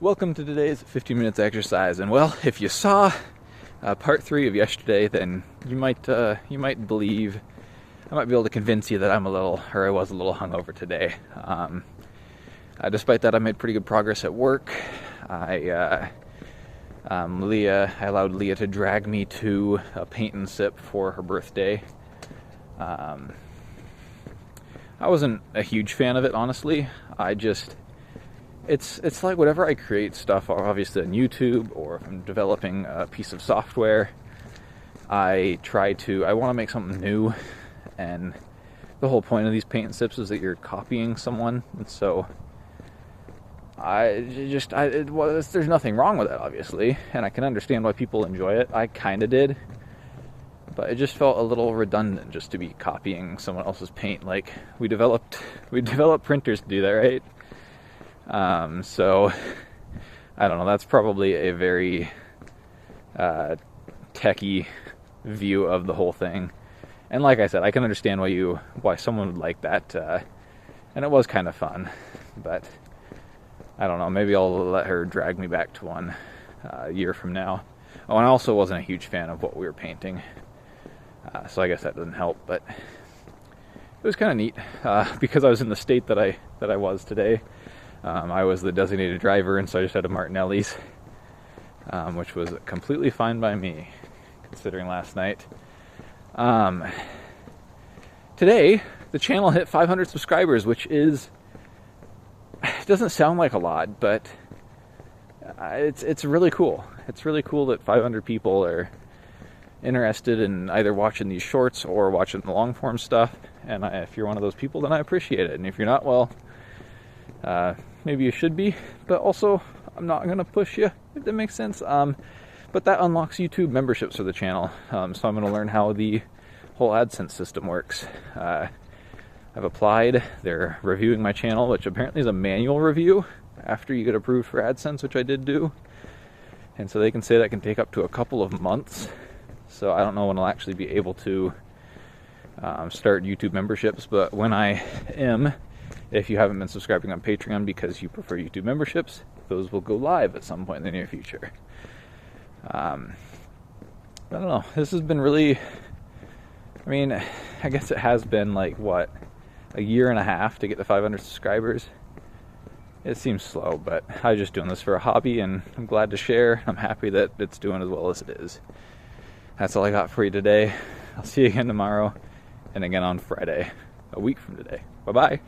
Welcome to today's 15 minutes exercise. And well, if you saw part 3 of yesterday, then you might believe, I might be able to convince you that I was a little hungover today. Despite that, I made pretty good progress at work. I allowed Leah to drag me to a paint and sip for her birthday. I wasn't a huge fan of it, honestly. It's like whenever I create stuff, obviously on YouTube, or if I'm developing a piece of software, I want to make something new, and the whole point of these paint and sips is that you're copying someone, and so there's nothing wrong with it, obviously, and I can understand why people enjoy it. I kind of did, but it just felt a little redundant just to be copying someone else's paint. Like, we developed printers to do that, right? So I don't know, that's probably a very techie view of the whole thing. And like I said, I can understand why someone would like that, and it was kind of fun, but I don't know, maybe I'll let her drag me back to one a year from now. Oh, and I also wasn't a huge fan of what we were painting, so I guess that doesn't help, but it was kind of neat, because I was in the state that I was today. I was the designated driver, and so I just had a Martinelli's, which was completely fine by me, considering last night. Today, the channel hit 500 subscribers, which it doesn't sound like a lot, but it's really cool. It's really cool that 500 people are interested in either watching these shorts or watching the long form stuff. And if you're one of those people, then I appreciate it. And if you're not, well, maybe you should be, but also I'm not going to push you, if that makes sense. But that unlocks YouTube memberships for the channel, so I'm going to learn how the whole AdSense system works. I've applied. They're reviewing my channel, which apparently is a manual review after you get approved for AdSense, which I did do. And so they can say that can take up to a couple of months. So I don't know when I'll actually be able to start YouTube memberships, but when I am, if you haven't been subscribing on Patreon because you prefer YouTube memberships, those will go live at some point in the near future. I don't know. This has been really, I guess it has been like, a year and a half to get to 500 subscribers. It seems slow, but I'm just doing this for a hobby, and I'm glad to share. I'm happy that it's doing as well as it is. That's all I got for you today. I'll see you again tomorrow, and again on Friday, a week from today. Bye-bye.